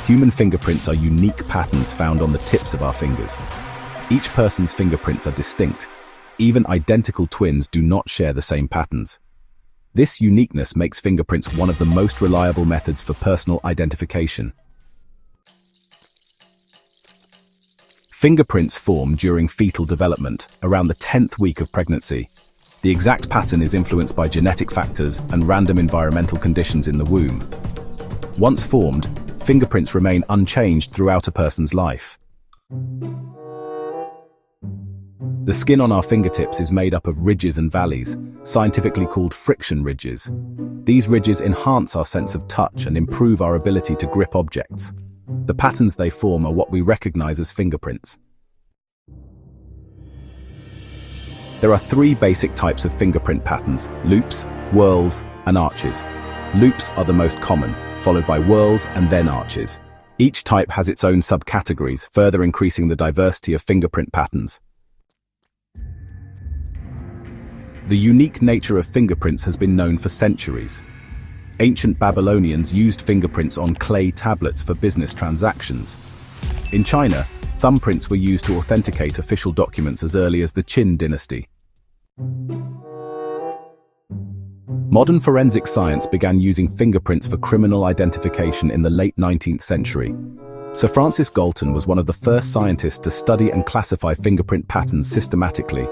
Human fingerprints are unique patterns found on the tips of our fingers. Each person's fingerprints are distinct. Even identical twins do not share the same patterns. This uniqueness makes fingerprints one of the most reliable methods for personal identification. Fingerprints form during fetal development, around the 10th week of pregnancy. The exact pattern is influenced by genetic factors and random environmental conditions in the womb. Once formed, fingerprints remain unchanged throughout a person's life. The skin on our fingertips is made up of ridges and valleys, scientifically called friction ridges. These ridges enhance our sense of touch and improve our ability to grip objects. The patterns they form are what we recognize as fingerprints. There are three basic types of fingerprint patterns: loops, whorls, and arches. Loops are the most common, followed by whorls and then arches. Each type has its own subcategories, further increasing the diversity of fingerprint patterns. The unique nature of fingerprints has been known for centuries. Ancient Babylonians used fingerprints on clay tablets for business transactions. In China, thumbprints were used to authenticate official documents as early as the Qin dynasty. Modern forensic science began using fingerprints for criminal identification in the late 19th century. Sir Francis Galton was one of the first scientists to study and classify fingerprint patterns systematically.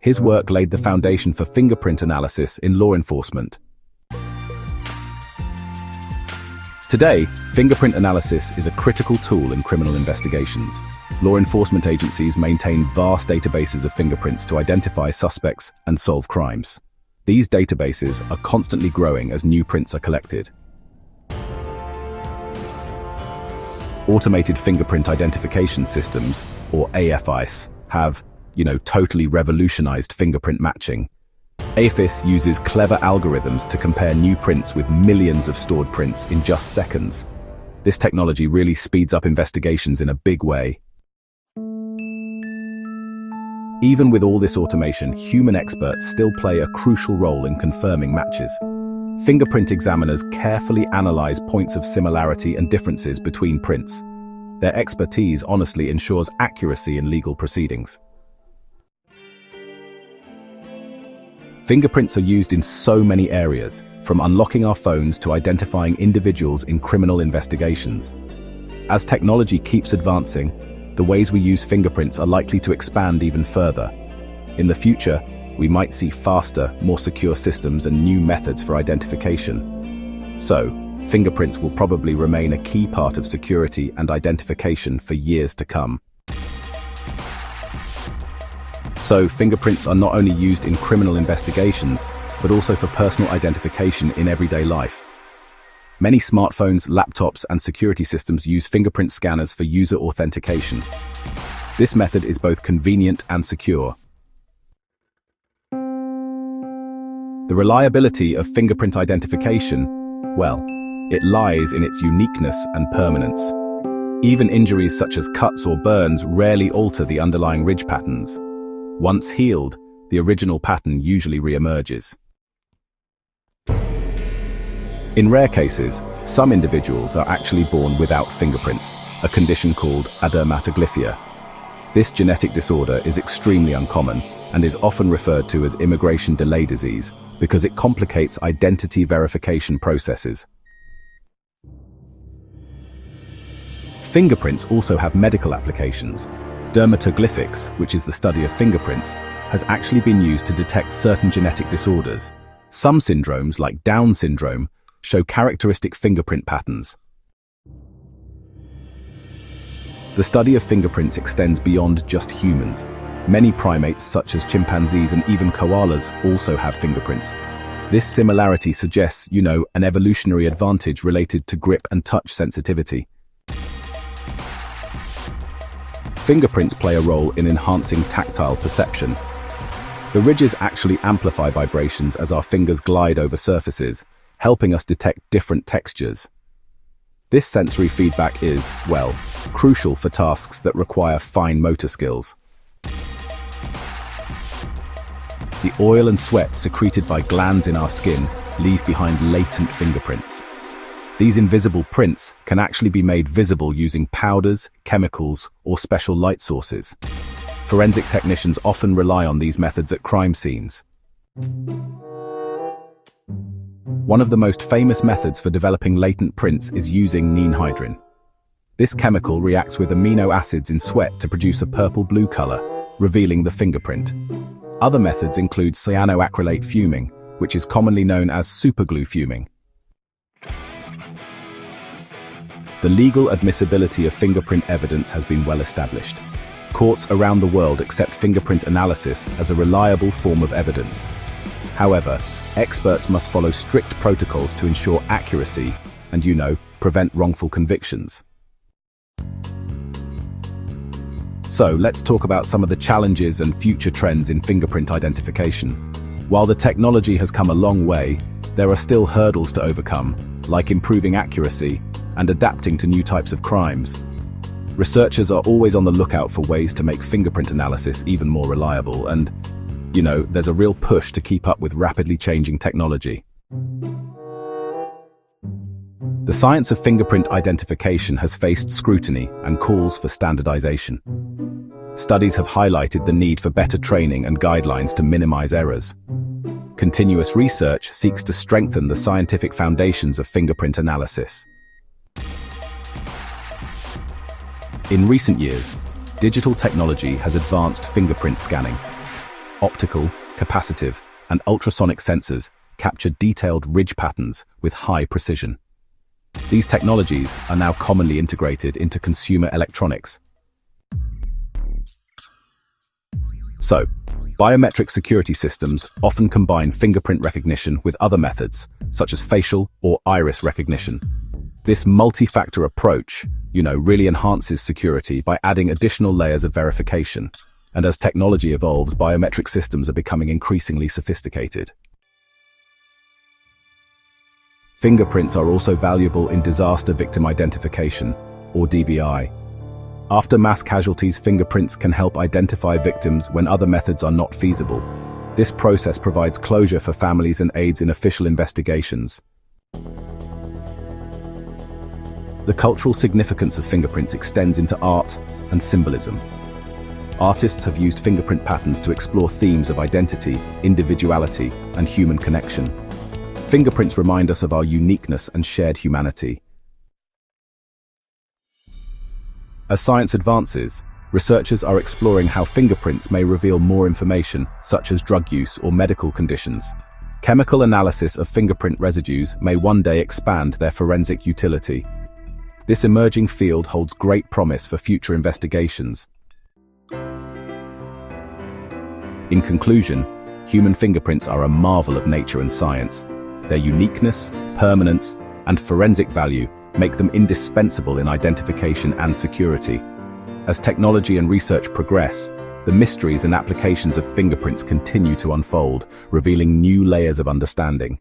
His work laid the foundation for fingerprint analysis in law enforcement. Today, fingerprint analysis is a critical tool in criminal investigations. Law enforcement agencies maintain vast databases of fingerprints to identify suspects and solve crimes. These databases are constantly growing as new prints are collected. Automated fingerprint identification systems, or AFIS, have, totally revolutionized fingerprint matching. AFIS uses clever algorithms to compare new prints with millions of stored prints in just seconds. This technology really speeds up investigations in a big way. Even with all this automation, human experts still play a crucial role in confirming matches. Fingerprint examiners carefully analyze points of similarity and differences between prints. Their expertise honestly ensures accuracy in legal proceedings. Fingerprints are used in so many areas, from unlocking our phones to identifying individuals in criminal investigations. As technology keeps advancing, the ways we use fingerprints are likely to expand even further. In the future, we might see faster, more secure systems and new methods for identification. So, fingerprints will probably remain a key part of security and identification for years to come. So, fingerprints are not only used in criminal investigations, but also for personal identification in everyday life. Many smartphones, laptops, and security systems use fingerprint scanners for user authentication. This method is both convenient and secure. The reliability of fingerprint identification, it lies in its uniqueness and permanence. Even injuries such as cuts or burns rarely alter the underlying ridge patterns. Once healed, the original pattern usually re-emerges. In rare cases, some individuals are actually born without fingerprints, a condition called Adermatoglyphia. This genetic disorder is extremely uncommon and is often referred to as immigration delay disease because it complicates identity verification processes. Fingerprints also have medical applications. Dermatoglyphics, which is the study of fingerprints, has actually been used to detect certain genetic disorders. Some syndromes, like Down syndrome, show characteristic fingerprint patterns. The study of fingerprints extends beyond just humans. Many primates, such as chimpanzees and even koalas, also have fingerprints. This similarity suggests, an evolutionary advantage related to grip and touch sensitivity. Fingerprints play a role in enhancing tactile perception. The ridges actually amplify vibrations as our fingers glide over surfaces, helping us detect different textures. This sensory feedback is, crucial for tasks that require fine motor skills. The oil and sweat secreted by glands in our skin leave behind latent fingerprints. These invisible prints can actually be made visible using powders, chemicals, or special light sources. Forensic technicians often rely on these methods at crime scenes. One of the most famous methods for developing latent prints is using nenhydrin. This chemical reacts with amino acids in sweat to produce a purple-blue color, revealing the fingerprint. Other methods include cyanoacrylate fuming, which is commonly known as superglue fuming. The legal admissibility of fingerprint evidence has been well established. Courts around the world accept fingerprint analysis as a reliable form of evidence. However, experts must follow strict protocols to ensure accuracy and, prevent wrongful convictions. So, let's talk about some of the challenges and future trends in fingerprint identification. While the technology has come a long way, there are still hurdles to overcome, like improving accuracy and adapting to new types of crimes. Researchers are always on the lookout for ways to make fingerprint analysis even more reliable, and, there's a real push to keep up with rapidly changing technology. The science of fingerprint identification has faced scrutiny and calls for standardization. Studies have highlighted the need for better training and guidelines to minimize errors. Continuous research seeks to strengthen the scientific foundations of fingerprint analysis. In recent years, digital technology has advanced fingerprint scanning. Optical, capacitive, and ultrasonic sensors capture detailed ridge patterns with high precision. These technologies are now commonly integrated into consumer electronics. So, biometric security systems often combine fingerprint recognition with other methods, such as facial or iris recognition. This multi-factor approach, really enhances security by adding additional layers of verification. And as technology evolves, biometric systems are becoming increasingly sophisticated. Fingerprints are also valuable in disaster victim identification, or DVI. After mass casualties, fingerprints can help identify victims when other methods are not feasible. This process provides closure for families and aids in official investigations. The cultural significance of fingerprints extends into art and symbolism. Artists have used fingerprint patterns to explore themes of identity, individuality, and human connection. Fingerprints remind us of our uniqueness and shared humanity. As science advances, researchers are exploring how fingerprints may reveal more information, such as drug use or medical conditions. Chemical analysis of fingerprint residues may one day expand their forensic utility. This emerging field holds great promise for future investigations. In conclusion, human fingerprints are a marvel of nature and science. Their uniqueness, permanence, and forensic value make them indispensable in identification and security. As technology and research progress, the mysteries and applications of fingerprints continue to unfold, revealing new layers of understanding.